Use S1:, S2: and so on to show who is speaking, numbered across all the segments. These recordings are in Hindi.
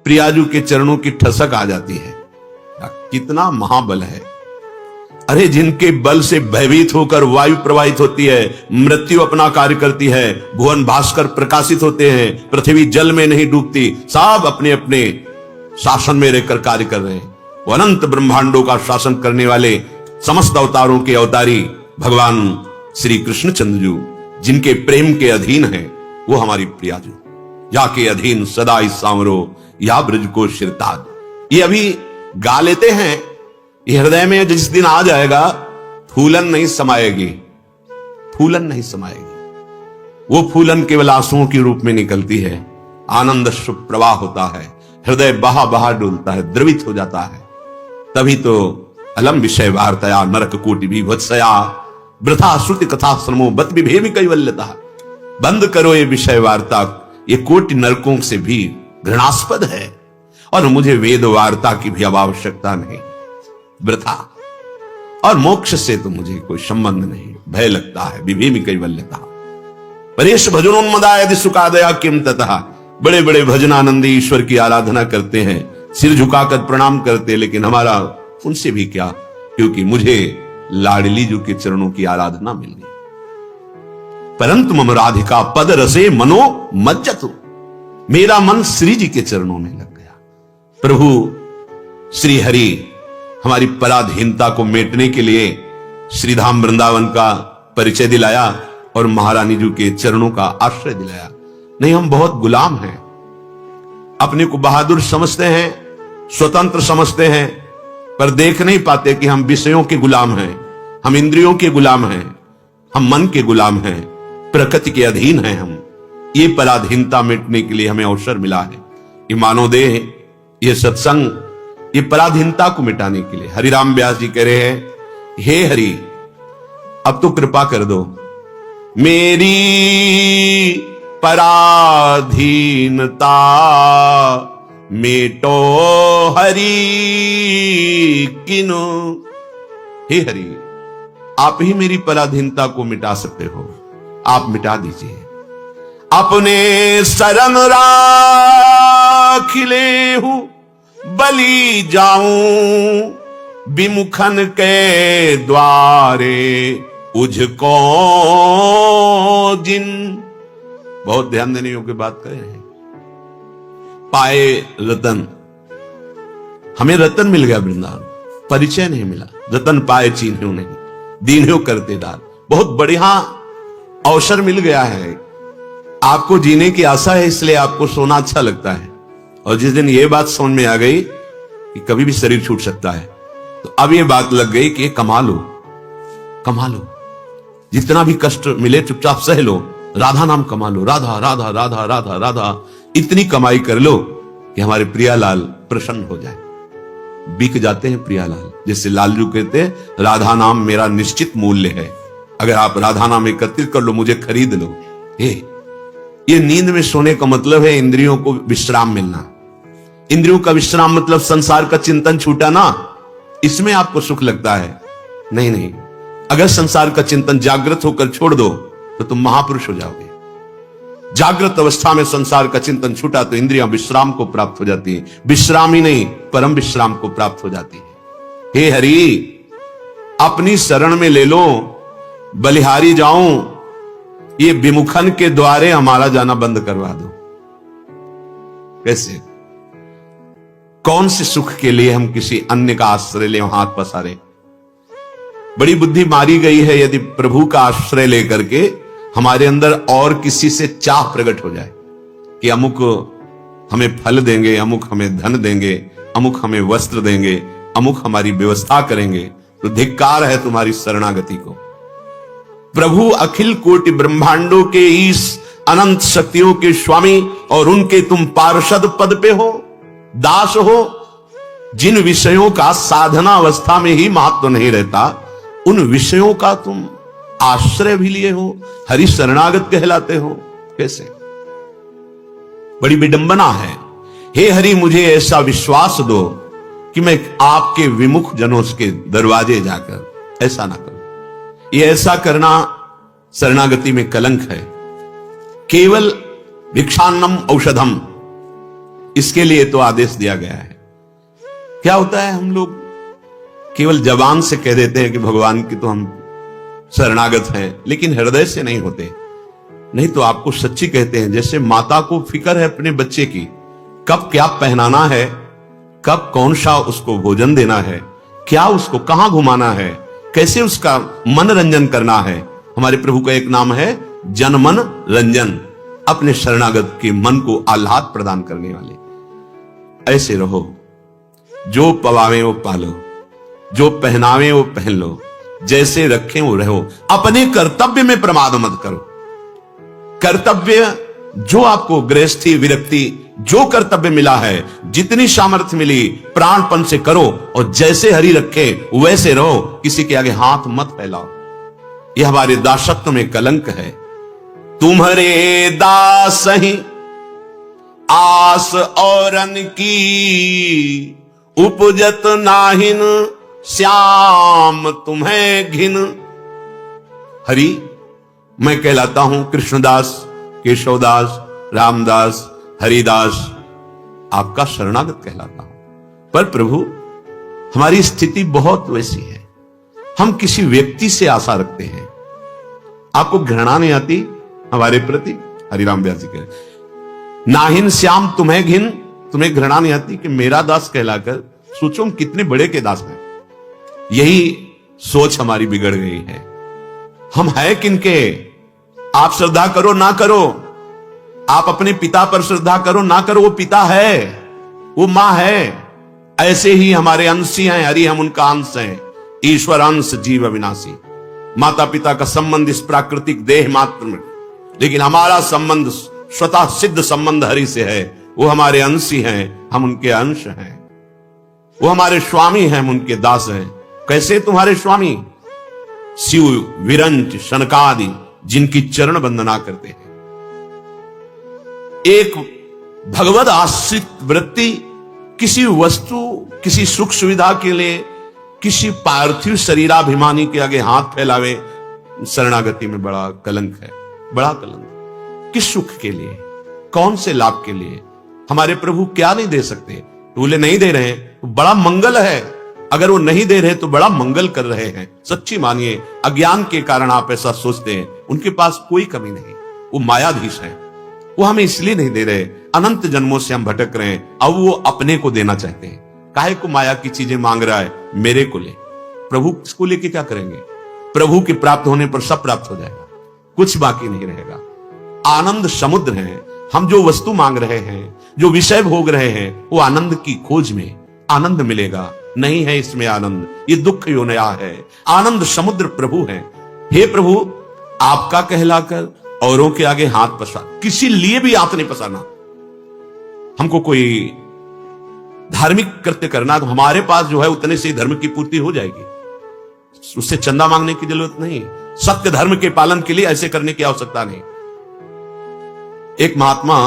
S1: प्रियाजू के चरणों की ठसक आ जाती है। कितना महाबल है। अरे जिनके बल से भयभीत होकर वायु प्रवाहित होती है, मृत्यु अपना कार्य करती है, भुवन भास्कर प्रकाशित होते हैं, पृथ्वी जल में नहीं डूबती, सब अपने अपने शासन में रहकर कार्य कर रहे हैं। वो अनंत ब्रह्मांडों का शासन करने वाले समस्त अवतारों के अवतारी भगवान श्री कृष्णचंद्र जी, जिनके प्रेम के अधीन है, वो हमारी प्रियाजू। या के अधीन सदा इस सांवरो, या ब्रज को शिरताज। ये अभी गा लेते हैं, ये हृदय में जिस दिन आ जाएगा फूलन नहीं समाएगी, फूलन नहीं समाएगी। वो फूलन केवल आंसुओं के रूप में निकलती है। आनंद शुभ प्रवाह होता है, हृदय बहा बहा डुलता है, द्रवित हो जाता है। तभी तो अलम विषय वार्तया नरक कोटि विभत्सया वृथा श्रुति कथा श्रमो बत विभेमि कैवल्यता। बंद करो ये विषय वार्ता, ये कोटि नरकों से भी घृणास्पद है, और मुझे वेद वार्ता की भी अब आवश्यकता नहीं। वृथा और मोक्ष से तो मुझे कोई संबंध नहीं, भय लगता है। विभेमि कैवल्यता परेश भजनोन्मदा यदि सुखादया किम ततः। बड़े बड़े भजनानंदी ईश्वर की आराधना करते हैं, सिर झुकाकर प्रणाम करते, लेकिन हमारा उनसे भी क्या, क्योंकि मुझे लाडली जी के चरणों की आराधना मिल गई। परंतु मम राधिका पद रसे मनो मज्जतु। मेरा मन श्री जी के चरणों में लग गया। प्रभु श्री हरि हमारी पराधीनता को मेटने के लिए श्रीधाम वृंदावन का परिचय दिलाया और महारानी जी के चरणों का आश्रय दिलाया। नहीं, हम बहुत गुलाम हैं, अपने को बहादुर समझते हैं, स्वतंत्र समझते हैं, पर देख नहीं पाते कि हम विषयों के गुलाम हैं, हम इंद्रियों के गुलाम हैं, हम मन के गुलाम हैं, प्रकृति के अधीन हैं हम। ये पराधीनता मिटने के लिए हमें अवसर मिला है। ये मानवदेह, ये सत्संग, ये पराधीनता को मिटाने के लिए। हरिराम व्यास जी कह रहे हैं, हे हरि अब तो कृपा कर दो, मेरी पराधीनता मेटो हरि किनो। हे हरि आप ही मेरी पराधीनता को मिटा सकते हो, आप मिटा दीजिए। अपने शरण राख लेहु बलि जाऊं, विमुखन के द्वारे उझको जिन। बहुत ध्यान देने योग्य बात करें हैं। पाए रतन, हमें रतन मिल गया वृंदावन, परिचय नहीं मिला। रतन पाए चीन्ह्यो नहीं, दीन्ह्यो करते डाल। बहुत बढ़िया अवसर मिल गया है, आपको जीने की आशा है, इसलिए आपको सोना अच्छा लगता है। और जिस दिन ये बात समझ में आ गई कि कभी भी शरीर छूट सकता है, तो अब ये बात लग गई कि कमा लो, कमा लो, जितना भी कष्ट मिले चुपचाप सह लो, राधा नाम कमा लो, राधा राधा राधा राधा राधा, इतनी कमाई कर लो कि हमारे प्रियालाल प्रसन्न हो जाए। बिक जाते हैं प्रियालाल, जैसे लालजू कहते हैं, राधा नाम मेरा निश्चित मूल्य है, अगर आप राधा नाम एकत्रित कर लो, मुझे खरीद लो। ये नींद में सोने का मतलब है इंद्रियों को विश्राम मिलना। इंद्रियों का विश्राम मतलब संसार का चिंतन छूटा ना, इसमें आपको सुख लगता है। नहीं नहीं, अगर संसार का चिंतन जागृत होकर छोड़ दो तो तुम महापुरुष हो जाओगे। जागृत अवस्था में संसार का चिंतन छूटा तो इंद्रियां विश्राम को प्राप्त हो जाती है, विश्राम ही नहीं परम विश्राम को प्राप्त हो जाती है। हे हरि अपनी शरण में ले लो, बलिहारी जाऊं, ये विमुखन के द्वारे हमारा जाना बंद करवा दो। कैसे, कौन से सुख के लिए हम किसी अन्य का आश्रय ले हाथ पसारे। बड़ी बुद्धि मारी गई है यदि प्रभु का आश्रय लेकर के हमारे अंदर और किसी से चाह प्रकट हो जाए कि अमुक हमें फल देंगे, अमुक हमें धन देंगे, अमुक हमें वस्त्र देंगे, अमुक हमारी व्यवस्था करेंगे, तो धिक्कार है तुम्हारी शरणागति को। प्रभु अखिल कोटि ब्रह्मांडों के इस अनंत शक्तियों के स्वामी और उनके तुम पार्षद पद पे हो, दास हो। जिन विषयों का साधना अवस्था में ही महत्व नहीं रहता, उन विषयों का तुम आश्रय भी लिए हो, हरि शरणागत कहलाते हो। कैसे, बड़ी विडंबना है। हे हरि मुझे ऐसा विश्वास दो कि मैं आपके विमुख जनों के दरवाजे जाकर ऐसा ना करूं। ये ऐसा करना शरणागति में कलंक है। केवल भिक्षान्नम औषधम, इसके लिए तो आदेश दिया गया है। क्या होता है, हम लोग केवल जबान से कह देते हैं कि भगवान की तो हम शरणागत हैं, लेकिन हृदय से नहीं होते। नहीं तो आपको सच्ची कहते हैं, जैसे माता को फिक्र है अपने बच्चे की, कब क्या पहनाना है, कब कौन सा उसको भोजन देना है, क्या उसको कहां घुमाना है, कैसे उसका मनोरंजन करना है। हमारे प्रभु का एक नाम है जनमन रंजन, अपने शरणागत के मन को आह्लाद प्रदान करने वाले। ऐसे रहो, जो पवावे वो पालो, जो पहनावे वो पहन लो, जैसे रखें वो रहो। अपने कर्तव्य में प्रमाद मत करो। कर्तव्य जो आपको गृहस्थी विरक्ति जो कर्तव्य मिला है, जितनी सामर्थ्य मिली प्राणपन से करो, और जैसे हरि रखे वैसे रहो। किसी के आगे हाथ मत फैलाओ, यह हमारे दासत्व में कलंक है। तुम्हारे दास ही आस औरन की, उपजत नाहिन श्याम तुम्हें घिन। हरि मैं कहलाता हूं कृष्णदास, केशवदास, रामदास, हरिदास, आपका शरणागत कहलाता हूं। पर प्रभु हमारी स्थिति बहुत वैसी है, हम किसी व्यक्ति से आशा रखते हैं। आपको घृणा नहीं आती हमारे प्रति? हरिराम व्यास जी कह, नाहिन श्याम तुम्हें घिन, तुम्हें घृणा नहीं आती कि मेरा दास कहलाकर सोचो हम कितने बड़े के दास हैं। यही सोच हमारी बिगड़ गई है। हम है किनके? आप श्रद्धा करो ना करो, आप अपने पिता पर श्रद्धा करो ना करो, वो पिता है, वो मां है। ऐसे ही हमारे अंशी हैं हरि, हम उनका अंश हैं। ईश्वर अंश जीव अविनाशी। माता पिता का संबंध इस प्राकृतिक देह मात्र में, लेकिन हमारा संबंध स्वतः सिद्ध संबंध हरि से है। वो हमारे अंशी हैं, हम उनके अंश हैं। वो हमारे स्वामी हैं, हम उनके दास हैं। कैसे तुम्हारे स्वामी? शिव, विरंच, शनकादि, जिनकी चरण वंदना करते हैं। एक भगवद आश्रित वृत्ति किसी वस्तु, किसी सुख सुविधा के लिए, किसी पार्थिव शरीराभिमानी के आगे हाथ फैलावे, शरणागति में बड़ा कलंक है, बड़ा कलंक। किस सुख के लिए, कौन से लाभ के लिए? हमारे प्रभु क्या नहीं दे सकते? बोले नहीं दे रहे हैं तो बड़ा मंगल है, अगर वो नहीं दे रहे तो बड़ा मंगल कर रहे हैं। सच्ची मानिए, अज्ञान के कारण आप ऐसा सोचते हैं। उनके पास कोई कमी नहीं, वो मायाधीश है। वो हमें इसलिए नहीं दे रहे, अनंत जन्मों से हम भटक रहे हैं, अब वो अपने को देना चाहते हैं। काहे को माया की चीजें मांग रहा है? मेरे को ले। प्रभु इसको लेके क्या करेंगे? प्रभु के प्राप्त होने पर सब प्राप्त हो जाएगा, कुछ बाकी नहीं रहेगा। आनंद समुद्र है। हम जो वस्तु मांग रहे हैं, जो विषय भोग रहे हैं, वो आनंद की खोज में आनंद मिलेगा। नहीं है इसमें आनंद, ये दुख योनया है। आनंद समुद्र प्रभु है। हे प्रभु, आपका कहलाकर औरों के आगे हाथ पसार, किसी लिए भी हाथ नहीं पसारना। हमको कोई धार्मिक कृत्य करना तो हमारे पास जो है उतने से धर्म की पूर्ति हो जाएगी, उससे चंदा मांगने की जरूरत नहीं। सत्य धर्म के पालन के लिए ऐसे करने की आवश्यकता नहीं। एक महात्मा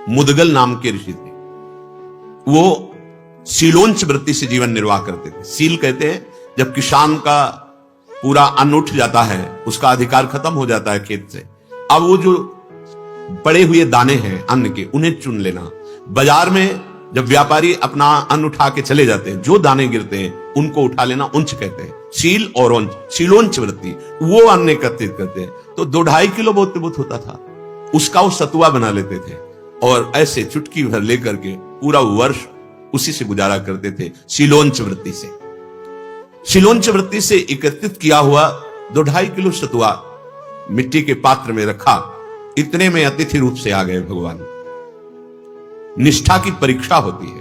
S1: मुदगल नाम के ऋषि थे। वो सीलोंच वृत्ति से जीवन निर्वाह करते थे। सील कहते हैं जब किसान का पूरा अन्न उठ जाता है, उसका अधिकार खत्म हो जाता है खेत से, अब वो जो पड़े हुए दाने हैं अन्न के, उन्हें चुन लेना। बाजार में जब व्यापारी अपना अन्न उठा के चले जाते हैं, जो दाने गिरते हैं उनको उठा लेना उंच कहते हैं। सील और ओंच, सीलोंच वृत्ति, वो अन्न एकत्रित करते हैं। तो 2-2.5 किलो बहुत होता था, उसका वो सतुआ बना लेते थे और ऐसे चुटकी भर लेकर के पूरा वर्ष उसी से गुजारा करते थे। सीलोंच वृत्ति से, सीलोंच वृत्ति से एकत्रित किया हुआ 2-2.5 किलो सतुआ मिट्टी के पात्र में रखा। इतने में अतिथि रूप से आ गए भगवान। निष्ठा की परीक्षा होती है।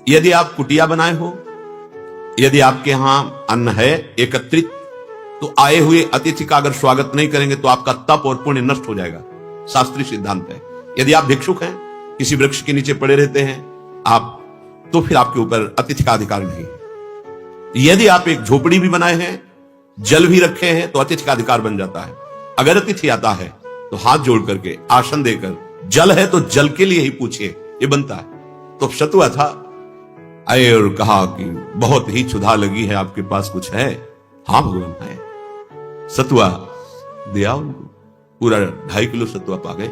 S1: यदि आप कुटिया बनाए हो, यदि आपके यहां अन्न है एकत्रित, तो आए हुए अतिथि का अगर स्वागत नहीं करेंगे तो आपका तप और पुण्य नष्ट हो जाएगा। शास्त्रीय सिद्धांत है। यदि आप भिक्षुक हैं, किसी वृक्ष के नीचे पड़े रहते हैं आप, तो फिर आपके ऊपर अतिथि का अधिकार नहीं है। यदि आप एक झोपड़ी भी बनाए हैं, जल भी रखे हैं, तो अतिथि का अधिकार बन जाता है। अगर अतिथि आता है तो हाथ जोड़ करके आसन देकर, जल है तो जल के लिए ही पूछिए, ये बनता है। तो सतुआ था, आए और कहा कि बहुत ही क्षुधा लगी है, आपके पास कुछ है? हाँ भगवान है। सतुआ दिया उनको, पूरा 2.5 किलो सतुआ पा गए।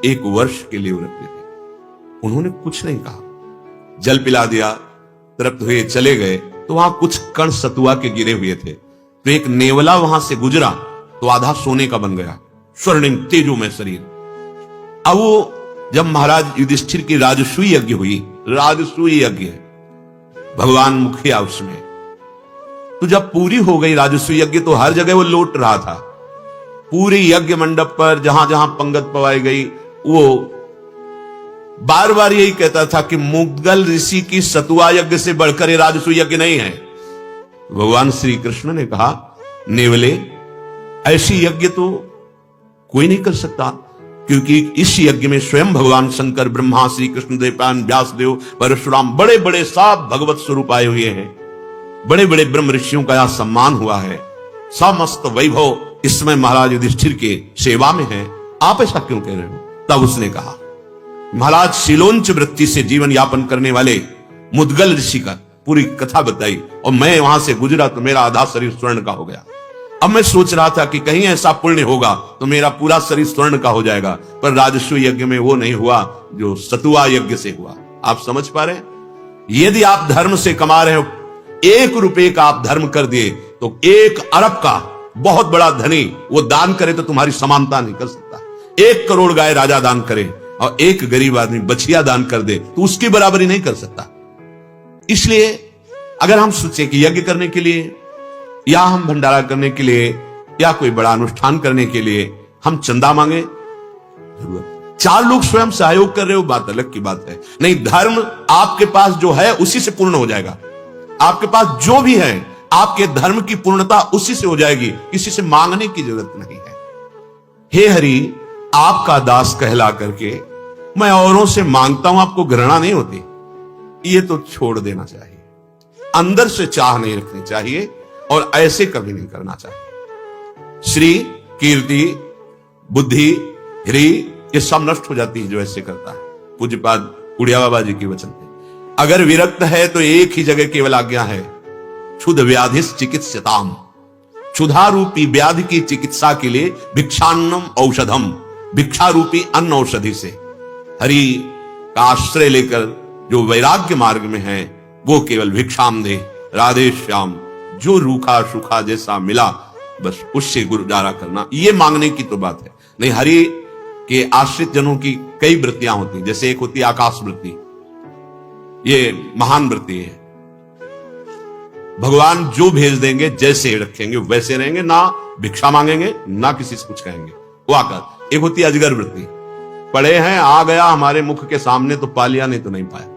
S1: 1 वर्ष के लिए वो रखते थे। उन्होंने कुछ नहीं कहा, जल पिला दिया, तृप्त हुए चले गए। तो वहां कुछ कण सतुआ के गिरे हुए थे, तो एक नेवला वहां से गुजरा तो आधा सोने का बन गया, स्वर्णिम तेजोमय शरीर। अब वो जब महाराज युधिष्ठिर की राजसूय यज्ञ हुई, राजसूय यज्ञ भगवान मुखिया उसमें, तो जब पूरी हो गई राजसूय यज्ञ तो हर जगह वो लौट रहा था। पूरे यज्ञ मंडप पर जहां जहां पंगत पवाई गई वो बार बार यही कहता था कि मुद्गल ऋषि की सतुआ यज्ञ से बढ़कर ये राजसूय यज्ञ नहीं है। भगवान श्री कृष्ण ने कहा, नेवले, ऐसी यज्ञ तो कोई नहीं कर सकता, क्योंकि इस यज्ञ में स्वयं भगवान शंकर, ब्रह्मा, श्री कृष्ण देवपान, व्यासदेव, परशुराम, बड़े बड़े सब भगवत स्वरूप आए हुए हैं। बड़े बड़े ब्रह्म ऋषियों का यहां सम्मान हुआ है। समस्त वैभव इसमें महाराज युधिष्ठिर के सेवा में है, आप ऐसा क्यों कह रहे हो? तब उसने कहा, महाराज शिलोंच वृत्ति से जीवन यापन करने वाले मुद्गल ऋषि का पूरी कथा बताई, और मैं वहां से गुजरा तो मेरा आधा शरीर स्वर्ण का हो गया। अब मैं सोच रहा था कि कहीं ऐसा पुण्य होगा तो मेरा पूरा शरीर स्वर्ण का हो जाएगा, पर राजसूय यज्ञ में वो नहीं हुआ जो सतुआ यज्ञ से हुआ। आप समझ पा रहे हैं? यदि आप धर्म से कमा रहे हो, 1 रुपए का आप धर्म कर दिए तो 1 अरब का बहुत बड़ा धनी वो दान करे तो तुम्हारी समानता नहीं कर सकता। 1 करोड़ गाय राजा दान करे और 1 गरीब आदमी बछिया दान कर दे तो उसकी बराबरी नहीं कर सकता। इसलिए अगर हम सोचे कि यज्ञ करने के लिए या हम भंडारा करने के लिए या कोई बड़ा अनुष्ठान करने के लिए हम चंदा मांगे, जरूरत 4 लोग स्वयं सहयोग कर रहे हो, बात अलग की बात है। नहीं, धर्म आपके पास जो है उसी से पूर्ण हो जाएगा। आपके पास जो भी है आपके धर्म की पूर्णता उसी से हो जाएगी, किसी से मांगने की जरूरत नहीं है। हे हरि, आपका दास कहला करके मैं औरों से मांगता हूं, आपको घृणा नहीं होती? ये तो छोड़ देना चाहिए। अंदर से चाह नहीं रखनी चाहिए और ऐसे कभी नहीं करना चाहिए। श्री, कीर्ति, बुद्धि, ह्री ये सब नष्ट हो जाती है जो ऐसे करता है। पूज्यपाद उड़िया बाबा जी के वचन थे, अगर विरक्त है तो एक ही जगह केवल आज्ञा है, क्षुध व्याधिस चिकित्स्यताम। क्षुधा रूपी व्याधि की चिकित्सा के लिए भिक्षान्नम औषधम, भिक्षा रूपी अन्न औषधि से हरि का आश्रय लेकर जो वैराग्य मार्ग में है वो केवल भिक्षाम दे, राधे श्याम, जो रूखा सूखा जैसा मिला बस उससे गुजारा करना, ये मांगने की तो बात है नहीं। हरि के आश्रित जनों की कई वृत्तियां होती हैं, जैसे एक होती है आकाश वृत्ति, ये महान वृत्ति है। भगवान जो भेज देंगे जैसे रखेंगे वैसे रहेंगे, ना भिक्षा मांगेंगे ना किसी से कुछ कहेंगे, वो आकर। एक होती है अजगर वृत्ति, पढ़े हैं आ गया हमारे मुख के सामने तो पा लिया नहीं तो नहीं पाया।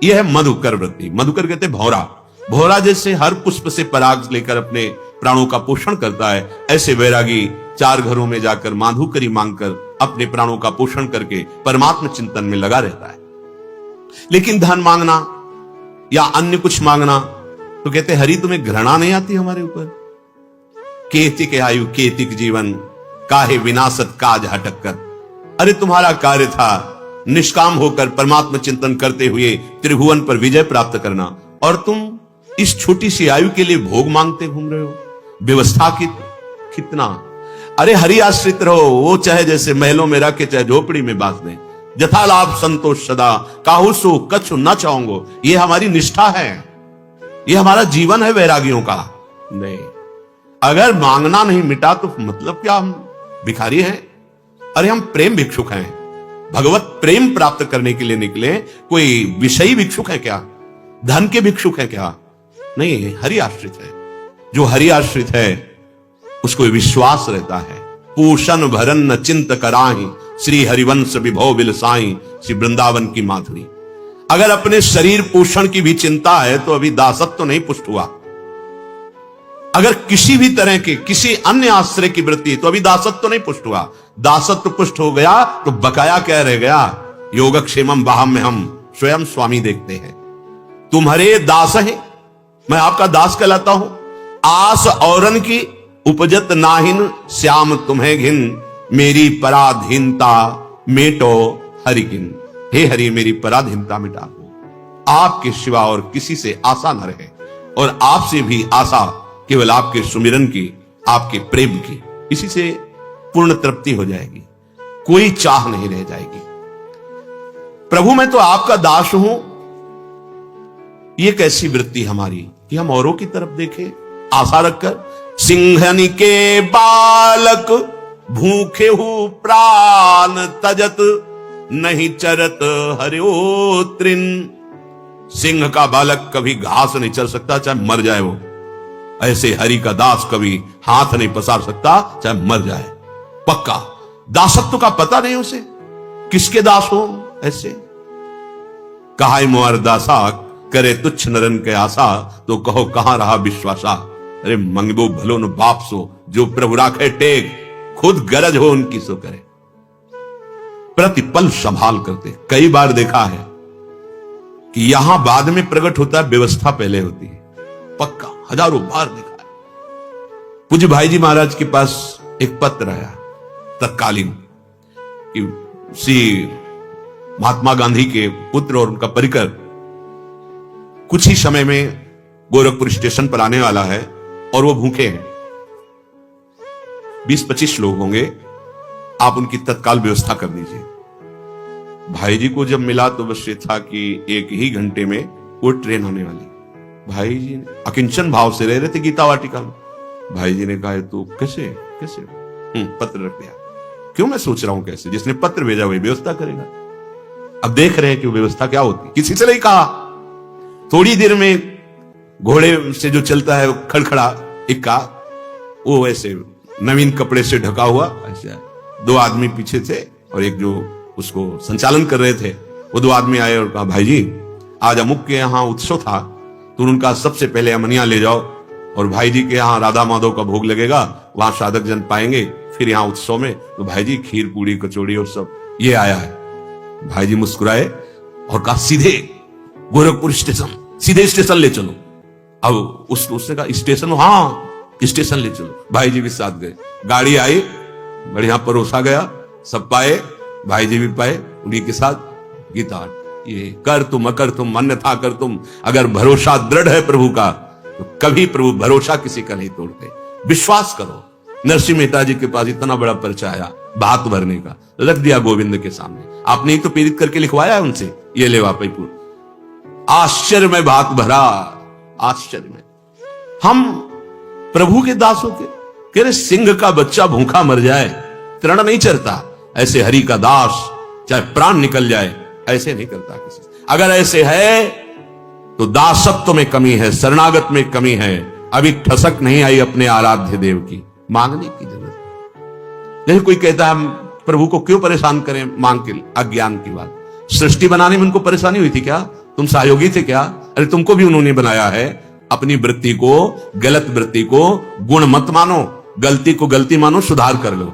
S1: यह है मधुकर वृत्ति। मधुकर कहते भौरा, भौरा जैसे हर पुष्प से पराग लेकर अपने प्राणों का पोषण करता है, ऐसे वैरागी 4 घरों में जाकर माधुकरी मांगकर अपने प्राणों का पोषण करके परमात्मा चिंतन में लगा रहता है। लेकिन धन मांगना या अन्य कुछ मांगना तो कहते हरि तुम्हें घृणा नहीं आती हमारे ऊपर? केतिक आयु केतिक जीवन, काहे विनाशत काज हटक कर। अरे तुम्हारा कार्य था निष्काम होकर परमात्मा चिंतन करते हुए त्रिभुवन पर विजय प्राप्त करना, और तुम इस छोटी सी आयु के लिए भोग मांगते घूम रहे हो। व्यवस्था की कितना, अरे हरि आश्रित रहो, वो चाहे जैसे महलों में रखे चाहे झोपड़ी में बांध दें, जथा लाभ संतोष सदा, काहू सो कछु न चाहूंगो। ये हमारी निष्ठा है, ये हमारा जीवन है वैरागियों का। नहीं, अगर मांगना नहीं मिटा तो मतलब क्या हम भिखारी हैं? अरे हम प्रेम भिक्षुक हैं, भगवत प्रेम प्राप्त करने के लिए निकले, कोई विषयी भिक्षुक है क्या? धन के भिक्षुक है क्या? नहीं, हरि आश्रित है। जो हरि आश्रित है उसको विश्वास रहता है। पूषण भरन न चिंत कराही, श्री हरिवंश विभव बिलसाई, श्री वृंदावन की माधुरी। अगर अपने शरीर पोषण की भी चिंता है तो अभी दासत्व तो नहीं पुष्ट हुआ। अगर किसी भी तरह के किसी अन्य आश्रय की वृत्ति तो अभी दासत्व तो नहीं पुष्ट हुआ। दासत्व पुष्ट हो गया तो बकाया क्या रह गया? योगक्षेमम बाहम में हम स्वयं स्वामी देखते हैं। तुम्हारे दास है, मैं आपका दास कहलाता हूं। आस औरन की उपजत नाहिन, श्याम तुम्हें घिन, मेरी पराधीनता मेटो हरिगिन। हे हरि, मेरी पराधीनता मिटा दो। आपके सिवा और किसी से आशा न रहे, और आपसे भी आशा केवल आपके सुमिरन की, आपके प्रेम की। इसी से पूर्ण तृप्ति हो जाएगी, कोई चाह नहीं रह जाएगी। प्रभु मैं तो आपका दास हूं। ये कैसी वृत्ति हमारी कि हम औरों की तरफ देखें आशा रखकर। सिंहनि के बालक भूखे हु प्राण तजत, नहीं चरत हरियो तृण। सिंह का बालक कभी घास नहीं चर सकता, चाहे मर जाए वो। ऐसे हरि का दास कभी हाथ नहीं पसार सकता, चाहे मर जाए। पक्का दासत्व का पता नहीं उसे, किसके दास हो। ऐसे कहा मोर दासा, करे तुच्छ नरन के आशा, तो कहो कहां रहा विश्वासा। अरे मंगबो भलो न बाप सो, जो प्रभु राखे टेक, खुद गरज हो उनकी सो करे। प्रतिपल संभाल करते। कई बार देखा है कि यहां बाद में प्रकट होता है, व्यवस्था पहले होती है। पक्का हजारों बार देखा है। पूज्य भाई जी महाराज के पास एक पत्र आया तत्कालीन कि श्री महात्मा गांधी के पुत्र और उनका परिकर कुछ ही समय में गोरखपुर स्टेशन पर आने वाला है और वो भूखे हैं। 20-25 लोग होंगे, आप उनकी तत्काल व्यवस्था कर दीजिए। भाई जी को जब मिला तो बस ये था कि 1 ही घंटे में वो ट्रेन आने वाली। भाई जी ने अकिंचन भाव से रह रहे थे गीता वाटिका में। भाई जी ने कहा तो कैसे कैसे पत्र रख दिया। क्यों मैं सोच रहा हूं कैसे, जिसने पत्र भेजा वही व्यवस्था करेगा। अब देख रहे हैं कि वो व्यवस्था क्या होती। किसी से नहीं कहा। थोड़ी देर में घोड़े से जो चलता है खड़खड़ा इक्का, वो ऐसे नवीन कपड़े से ढका हुआ, ऐसे 2 आदमी पीछे थे और एक जो उसको संचालन कर रहे थे, वो 2 आदमी आए और कहा भाई जी आज अमुक के यहाँ उत्सव था, तो उनका सबसे पहले अमनिया ले जाओ, और भाई जी के यहाँ राधा माधव का भोग लगेगा, वहां साधक जन पाएंगे, फिर यहाँ उत्सव में तो भाई जी खीर पूड़ी कचौड़ी और सब ये आया है। भाई जी मुस्कुराए और कहा सीधे गोरखपुर स्टेशन, सीधे स्टेशन ले चलो। अब उसने कहा स्टेशन, हाँ स्टेशन ले चलो। भाई जी भी साथ गए, गाड़ी आई, बढ़िया परोसा गया, सब पाए, भाई जी भी पाए, उन्हीं के साथ गीता। ये कर तुम अकर तुम अन्यथा कर तुम। अगर भरोसा दृढ़ है प्रभु का तो कभी प्रभु भरोसा किसी का नहीं तोड़ते। विश्वास करो। नरसिंह मेहता जी के पास इतना बड़ा पर्चा आया भात भरने का, रख दिया गोविंद के सामने। आपने ही तो पीड़ित करके लिखवाया है उनसे, ये ले वापईपुर। आश्चर्य में भात भरा, आश्चर्य में। हम प्रभु के दासों के कह रहे सिंह का बच्चा भूखा मर जाए, तृण नहीं चरता। ऐसे हरि का दास चाहे प्राण निकल जाए ऐसे नहीं करता किसी से। अगर ऐसे है तो दासत्व में कमी है, शरणागत में कमी है। अभी ठसक नहीं आई अपने आराध्य देव की, मांगने की जरूरत। जैसे कोई कहता है हम प्रभु को क्यों परेशान करें मांग के, अज्ञान की बात। सृष्टि बनाने में उनको परेशानी हुई थी क्या? तुम सहयोगी थे क्या? अरे तुमको भी उन्होंने बनाया है। अपनी वृत्ति को, गलत वृत्ति को गुण मत मानो, गलती को गलती मानो, सुधार कर लो।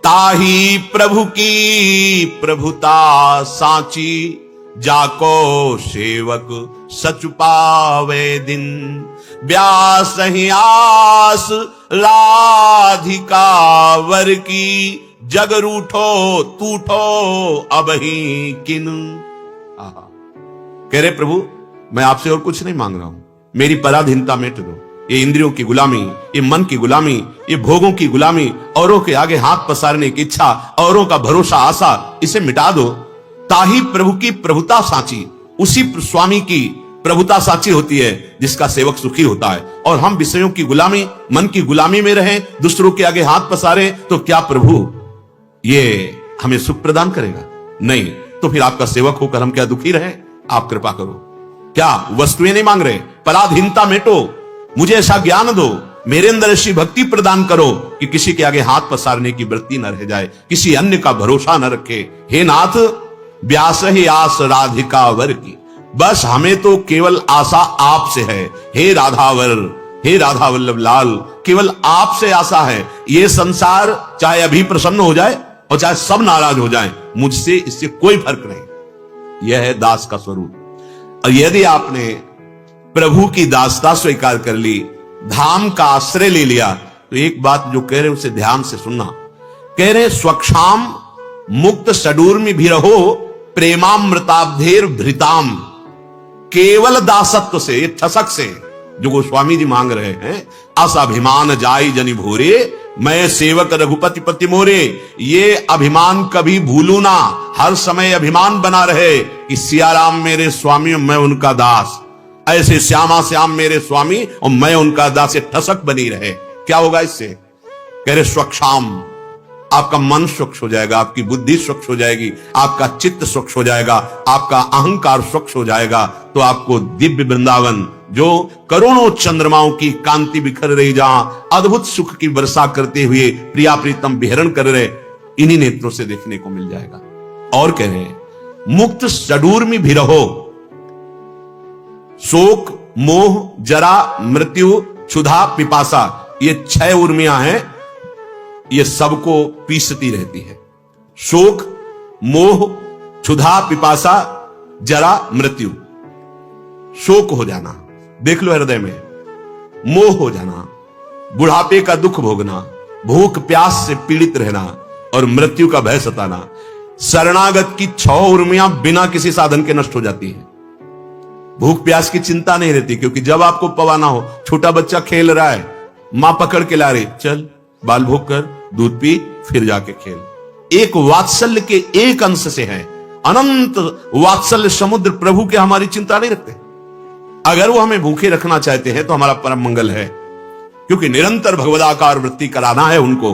S1: ताही प्रभु की प्रभुता साची, जाको सेवक सच पावे दिन। व्यास ही आस राधिका वर की, जग रूठो तूठो अब ही किन। कह रहे प्रभु मैं आपसे और कुछ नहीं मांग रहा हूं, मेरी पराधीनता मिट दो। ये इंद्रियों की गुलामी, ये मन की गुलामी, ये भोगों की गुलामी, औरों के आगे हाथ पसारने की इच्छा, औरों का भरोसा आशा, इसे मिटा दो। ताही प्रभु की प्रभुता साची, उसी स्वामी की प्रभुता साची होती है जिसका सेवक सुखी होता है। और हम विषयों की गुलामी, मन की गुलामी में रहें, दूसरों के आगे हाथ पसारे, तो क्या प्रभु ये हमें सुख प्रदान करेगा? नहीं। तो फिर आपका सेवक होकर हम क्या दुखी रहे? आप कृपा करो। क्या वस्तुएं नहीं मांग रहे, पराधीनता मेटो, मुझे ऐसा ज्ञान दो, मेरे अंदर ऐसी भक्ति प्रदान करो कि किसी के आगे हाथ पसारने की वृत्ति न रह जाए, किसी अन्य का भरोसा न रखे। हे नाथ व्यास ही आस राधिका वर की, बस हमें तो केवल आशा आपसे है। हे राधावर, हे राधा वल्लभ लाल, केवल आपसे आशा है। ये संसार चाहे अभी प्रसन्न हो जाए और चाहे सब नाराज हो जाए, मुझसे इससे कोई फर्क नहीं। यह है दास का स्वरूप। और यदि आपने प्रभु की दासता स्वीकार कर ली, धाम का आश्रय ले लिया, तो एक बात जो कह रहे उसे ध्यान से सुनना। कह रहे स्वक्षाम मुक्त सडूर्मि भी रहो, प्रेमामृताब्धेर भृताम। केवल दासत्व से, ठसक से, जो गोस्वामी जी मांग रहे हैं, असाभिमान जाय जनि भोरे, मैं सेवक रघुपति पति मोरे, ये अभिमान कभी भूलू ना, हर समय अभिमान बना रहे कि सियाराम मेरे स्वामी और मैं उनका दास, ऐसे श्यामा श्याम मेरे स्वामी और मैं उनका दास, ये ठसक बनी रहे। क्या होगा इससे? कह रहे स्वक्षाम, आपका मन स्वच्छ हो जाएगा, आपकी बुद्धि स्वच्छ हो जाएगी, आपका चित्त स्वच्छ हो जाएगा, आपका अहंकार स्वच्छ हो जाएगा, तो आपको दिव्य वृंदावन, जो करोड़ों चंद्रमाओं की कांति बिखर रही, जहां अद्भुत सुख की वर्षा करते हुए प्रिया प्रीतम विहरण कर रहे, इन्हीं नेत्रों से देखने को मिल जाएगा। और कह रहे हैं मुक्त षडूर्मि भी रहो, शोक मोह जरा मृत्यु क्षुधा पिपासा, ये 6 उर्मियां हैं, ये सबको पीसती रहती है। शोक मोह क्षुधा पिपासा जरा मृत्यु। शोक हो जाना, देख लो हृदय में, मोह हो जाना, बुढ़ापे का दुख भोगना, भूख प्यास से पीड़ित रहना और मृत्यु का भय सताना। शरणागत की 6 उर्मियां बिना किसी साधन के नष्ट हो जाती हैं। भूख प्यास की चिंता नहीं रहती, क्योंकि जब आपको पवाना हो, छोटा बच्चा खेल रहा है, मां पकड़ के ला रही, चल बाल भोग कर, दूध पी, फिर जाके खेल। एक वात्सल्य के एक अंश से है, अनंत वात्सल्य समुद्र प्रभु के हमारी चिंता नहीं रखते। अगर वो हमें भूखे रखना चाहते हैं तो हमारा परम मंगल है, क्योंकि निरंतर भगवदाकार वृत्ति कराना है उनको,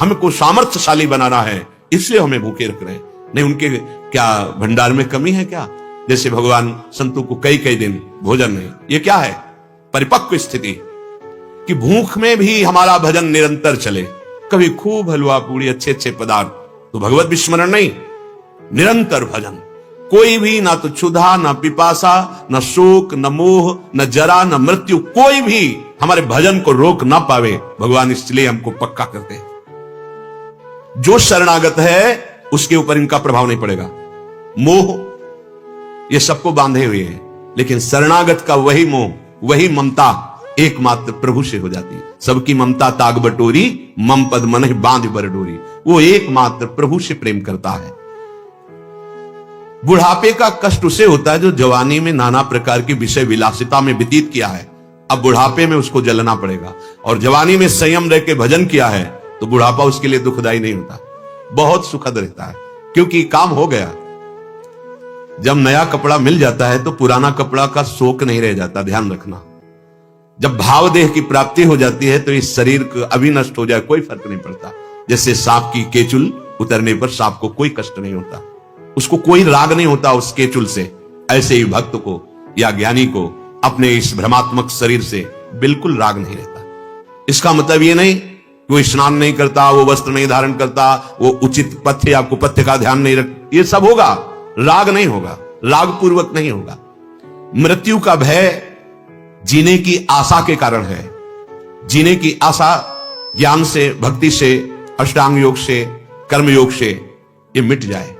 S1: हमको सामर्थ्यशाली बनाना है, इसलिए हमें भूखे रख रहे हैं। नहीं उनके क्या भंडार में कमी है क्या? जैसे भगवान संतों को कई कई दिन भोजन नहीं, ये क्या है? परिपक्व स्थिति कि भूख में भी हमारा भजन निरंतर चले, कभी खूब हलवा पूड़ी अच्छे अच्छे पदार्थ, तो भगवत विस्मरण नहीं, निरंतर भजन। कोई भी, ना तो क्षुधा ना पिपासा ना शोक न मोह न जरा न मृत्यु, कोई भी हमारे भजन को रोक ना पावे, भगवान इसलिए हमको पक्का करते हैं। जो शरणागत है उसके ऊपर इनका प्रभाव नहीं पड़ेगा। मोह ये सबको बांधे हुए है, लेकिन शरणागत का वही मोह, वही ममता एकमात्र प्रभु से हो जाती है। सबकी ममता ताग बटोरी, मम पद मन बांध बर डोरी। वो एकमात्र प्रभु से प्रेम करता है। बुढ़ापे का कष्ट उसे होता है जो जवानी में नाना प्रकार की विषय विलासिता में व्यतीत किया है, अब बुढ़ापे में उसको जलना पड़ेगा। और जवानी में संयम रह के भजन किया है तो बुढ़ापा उसके लिए दुखदाई नहीं होता, बहुत सुखद रहता है, क्योंकि काम हो गया। जब नया कपड़ा मिल जाता है तो पुराना कपड़ा का शोक नहीं रह जाता, ध्यान रखना। जब भाव देह की प्राप्ति हो जाती है तो इस शरीर को अभी नष्ट हो जाए कोई फर्क नहीं पड़ता। जैसे सांप की केचुल उतरने पर सांप को कोई कष्ट नहीं होता, उसको कोई राग नहीं होता उस केचुल से, ऐसे ही भक्त को या ज्ञानी को अपने इस भ्रमात्मक शरीर से बिल्कुल राग नहीं रहता। इसका मतलब ये नहीं कि वो स्नान नहीं करता, वो वस्त्र नहीं धारण करता, वो उचित पथ्य या कुपथ्य का ध्यान नहीं रख, ये सब होगा, राग नहीं होगा, राग पूर्वक नहीं होगा। मृत्यु का भय जीने की आशा के कारण है। जीने की आशा ज्ञान से, भक्ति से, अष्टांग योग से, कर्म योग से ये मिट जाए।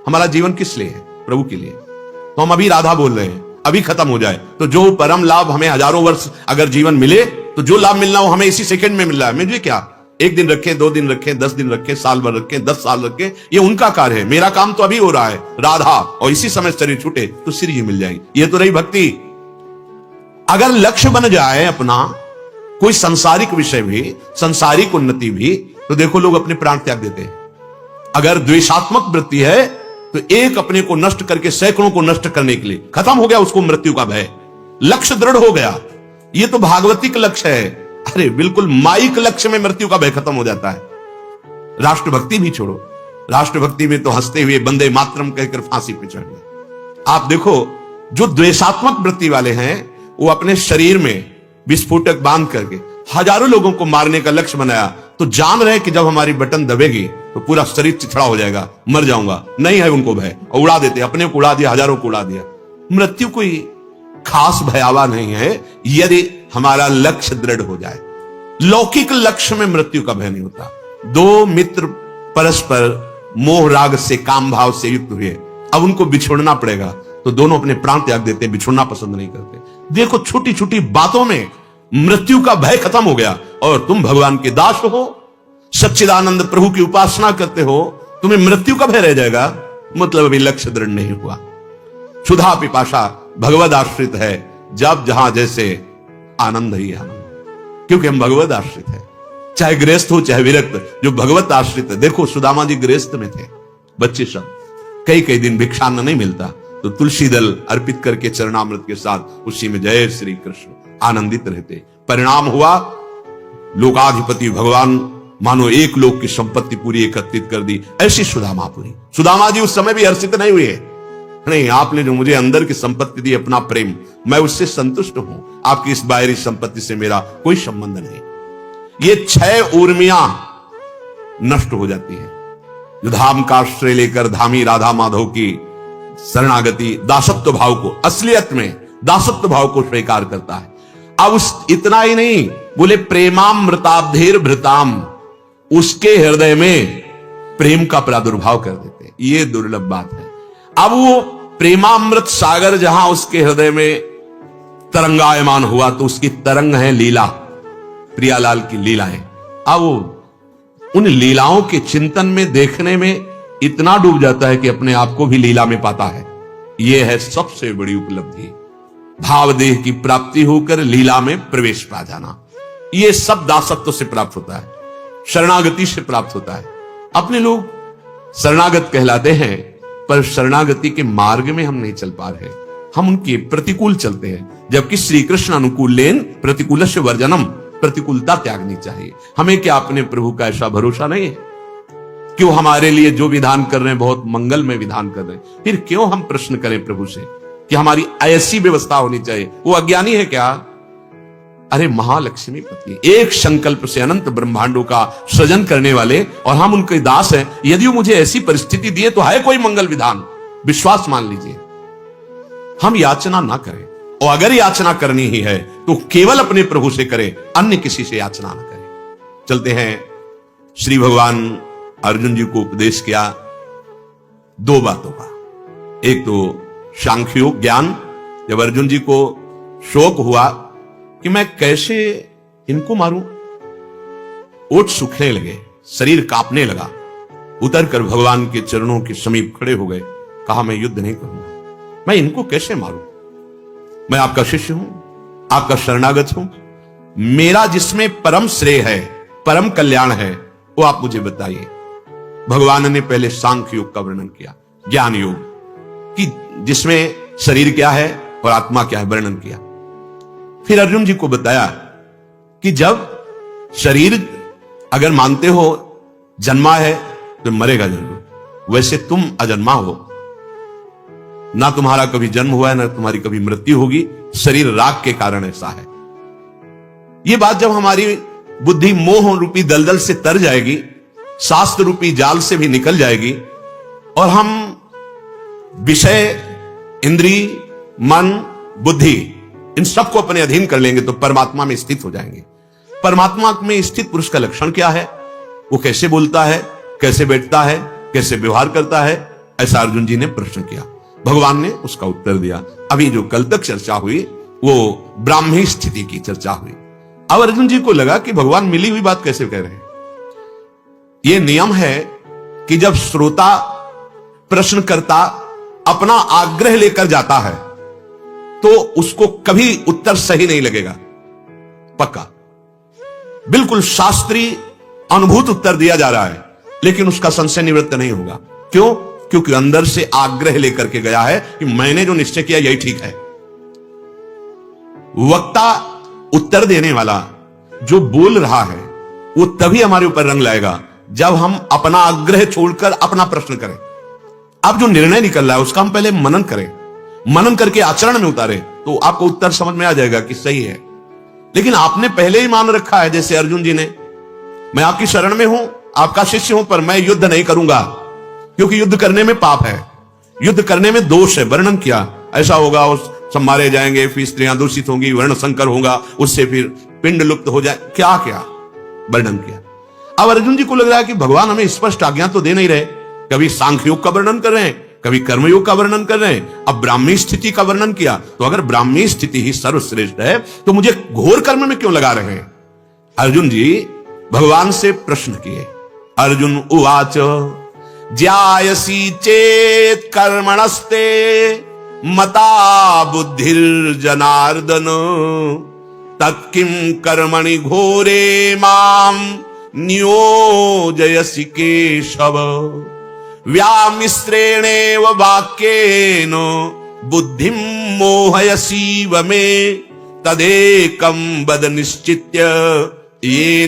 S1: हमारा जीवन किस लिए है? प्रभु के लिए। तो हम अभी राधा बोल रहे हैं, अभी खत्म हो जाए तो जो परम लाभ हमें हजारों वर्ष अगर जीवन मिले तो जो लाभ मिलना वो हमें इसी सेकंड में मिल रहा है। मुझे क्या, 1 दिन रखें, 2 दिन रखें, 10 दिन रखें, साल भर रखें, 10 साल रखें, ये उनका कार्य है। मेरा काम तो अभी हो रहा है राधा, और इसी समय शरीर छूटे तो सिर ही मिल जाएगी। ये तो रही भक्ति। अगर लक्ष्य बन जाए अपना कोई सांसारिक विषय भी, सांसारिक उन्नति भी, तो देखो लोग अपने प्राण त्याग देते हैं। अगर द्वेषात्मक वृत्ति है तो एक अपने को नष्ट करके सैकड़ों को नष्ट करने के लिए खत्म हो गया उसको मृत्यु का भय, लक्ष्य दृढ़ हो गया। ये तो भागवतिक लक्ष्य है। अरे बिल्कुल माइक लक्ष्य में मृत्यु का भय खत्म हो जाता है। राष्ट्रभक्ति भी छोड़ो, राष्ट्रभक्ति में तो हंसते हुए वंदे मातरम कहकर फांसी पे चढ़ गए। आप देखो जो द्वेषात्मक वृत्ति वाले हैं वो अपने शरीर में विस्फोटक बांध करके हजारों लोगों को मारने का लक्ष्य बनाया, तो जान रहे कि जब हमारी बटन दबेगी तो पूरा शरीर चिथड़ा हो जाएगा, मर जाऊंगा। नहीं है उनको भय, और उड़ा देते, अपने को उड़ा दिया, हजारों को उड़ा दिया। मृत्यु कोई खास भयावह नहीं है यदि हमारा लक्ष्य दृढ़ हो जाए। लौकिक लक्ष्य में मृत्यु का भय नहीं होता। 2 मित्र परस्पर मोह राग से, काम भाव से युक्त हुए, अब उनको बिछोड़ना पड़ेगा तो दोनों अपने प्राण त्याग देते, बिछोड़ना पसंद नहीं करते। देखो छोटी छोटी बातों में मृत्यु का भय खत्म हो गया। और तुम भगवान के दास हो, सच्चिदानंद प्रभु की उपासना करते हो, तुम्हें मृत्यु का भय रह जाएगा, मतलब अभी लक्ष्य दृढ़ नहीं हुआ। क्षुधा पिपाशा भगवद आश्रित है, जब जहां जैसे आनंद ही आनंद, क्योंकि हम भगवद आश्रित है। चाहे गृहस्थ हो चाहे विरक्त, जो भगवत आश्रित है। देखो सुदामा जी गृहस्थ में थे, बच्चे सब, कई कई दिन भिक्षान्न नहीं मिलता तो तुलसी दल अर्पित करके चरणामृत के साथ उसी में जय श्री कृष्ण आनंदित रहते। परिणाम हुआ लोकाधिपति भगवान मानो एक लोक की संपत्ति पूरी एकत्रित कर दी। ऐसी सुदामापुरी। सुदामा जी उस समय भी हर्षित नहीं हुए, नहीं आपने जो मुझे अंदर की संपत्ति दी, अपना प्रेम, मैं उससे संतुष्ट हूं, आपकी इस बाहरी संपत्ति से मेरा कोई संबंध नहीं। ये 6 उर्मियां नष्ट हो जाती है। जो धाम का आश्रय लेकर धामी राधा माधव की शरणागति दासत्व भाव को, असलियत में दासत्व भाव को स्वीकार करता है। अब इतना ही नहीं, बोले प्रेमामृताब्धेर भृताम, उसके हृदय में प्रेम का प्रादुर्भाव कर देते। ये दुर्लभ बात है। अब वो प्रेमामृत सागर जहां उसके हृदय में तरंगायमान हुआ, तो उसकी तरंग है लीला, प्रियालाल की लीलाएं। अब वो उन लीलाओं के चिंतन में, देखने में इतना डूब जाता है कि अपने आप को भी लीला में पाता है। यह है सबसे बड़ी उपलब्धि, भावदेह की प्राप्ति होकर लीला में प्रवेश पा जाना। यह सब दासत्व से प्राप्त होता है, शरणागति से प्राप्त होता है। अपने लोग शरणागत कहलाते हैं, पर शरणागति के मार्ग में हम नहीं चल पा रहे, हम उनके प्रतिकूल चलते हैं। जबकि श्री कृष्ण अनुकूल लेन प्रतिकूलस्य वर्जनम, प्रतिकूलता त्यागनी चाहिए। हमें क्या अपने प्रभु का ऐसा भरोसा नहीं है? क्यों हमारे लिए जो विधान कर रहे हैं बहुत मंगल में विधान कर रहे हैं, फिर क्यों हम प्रश्न करें प्रभु से कि हमारी ऐसी व्यवस्था होनी चाहिए? वो अज्ञानी है क्या? अरे महालक्ष्मी पति, एक संकल्प से अनंत ब्रह्मांडों का सृजन करने वाले, और हम उनके दास हैं। यदि वो मुझे ऐसी परिस्थिति दिए तो है कोई मंगल विधान, विश्वास मान लीजिए। हम याचना ना करें, और अगर याचना करनी ही है तो केवल अपने प्रभु से करें, अन्य किसी से याचना ना करें। चलते हैं, श्री भगवान अर्जुन जी को उपदेश किया 2 बातों का। एक तो सांख्योग ज्ञान, जब अर्जुन जी को शोक हुआ कि मैं कैसे इनको मारूं, ओठ सूखने लगे, शरीर कांपने लगा, उतरकर भगवान के चरणों के समीप खड़े हो गए। कहा मैं युद्ध नहीं करूंगा, मैं इनको कैसे मारूं? मैं आपका शिष्य हूं, आपका शरणागत हूं, मेरा जिसमें परम श्रेय है, परम कल्याण है, वो आप मुझे बताइए। भगवान ने पहले सांख्य योग का वर्णन किया, ज्ञान योग कि जिसमें शरीर क्या है और आत्मा क्या है, वर्णन किया। फिर अर्जुन जी को बताया कि जब शरीर अगर मानते हो जन्मा है तो मरेगा जरूर, वैसे तुम अजन्मा हो, ना तुम्हारा कभी जन्म हुआ है ना तुम्हारी कभी मृत्यु होगी, शरीर राग के कारण ऐसा है। यह बात जब हमारी बुद्धि मोह रूपी दलदल से तर जाएगी, शास्त्र रूपी जाल से भी निकल जाएगी, और हम विषय, इंद्री, मन, बुद्धि इन सबको अपने अधीन कर लेंगे तो परमात्मा में स्थित हो जाएंगे। परमात्मा में स्थित पुरुष का लक्षण क्या है? वो कैसे बोलता है, कैसे बैठता है, कैसे व्यवहार करता है? ऐसा अर्जुन जी ने प्रश्न किया। भगवान ने उसका उत्तर दिया। अभी जो कल तक चर्चा हुई वो ब्राह्मी स्थिति की चर्चा हुई। अब अर्जुन जी को लगा कि भगवान मिली हुई बात कैसे कह रहे हैं। यह नियम है कि जब श्रोता, प्रश्नकर्ता अपना आग्रह लेकर जाता है तो उसको कभी उत्तर सही नहीं लगेगा, पक्का, बिल्कुल शास्त्रीय अनुभूत उत्तर दिया जा रहा है, लेकिन उसका संशय निवृत्त नहीं होगा। क्यों? क्योंकि अंदर से आग्रह लेकर के गया है कि मैंने जो निश्चय किया यही ठीक है। वक्ता, उत्तर देने वाला जो बोल रहा है वो तभी हमारे ऊपर रंग लाएगा जब हम अपना आग्रह छोड़कर अपना प्रश्न करें। अब जो निर्णय निकल रहा है उसका हम पहले मनन करें, मनन करके आचरण में उतारे तो आपको उत्तर समझ में आ जाएगा कि सही है। लेकिन आपने पहले ही मान रखा है, जैसे अर्जुन जी ने, मैं आपकी शरण में हूं, आपका शिष्य हूं, पर मैं युद्ध नहीं करूंगा क्योंकि युद्ध करने में पाप है, युद्ध करने में दोष है। वर्णन किया ऐसा होगा, उस सब मारे जाएंगे, फिर स्त्रियां दूषित होंगी, वर्ण संकर होगा, उससे फिर पिंड लुप्त हो जाए, क्या क्या वर्णन किया। अब अर्जुन जी को लग रहा है कि भगवान हमें स्पष्ट आज्ञा तो दे नहीं रहे, कभी सांख्य योग का वर्णन कर रहे हैं, कभी कर्मयोग का वर्णन कर रहे हैं, अब ब्राह्मी स्थिति का वर्णन किया। तो अगर ब्राह्मी स्थिति ही सर्वश्रेष्ठ है तो मुझे घोर कर्म में क्यों लगा रहे हैं? अर्जुन जी भगवान से प्रश्न किए। अर्जुन उवाच ज्यायसी चेत कर्मणस्ते मता बुद्धिर्जनार्दन तत्किं कर्मणि घोरे माम नियोजयसि केशव। व्यामिश्रेणेव वाक्येन बुद्धिं मोहयसीव मे, तदेकं वद निश्चित्य ये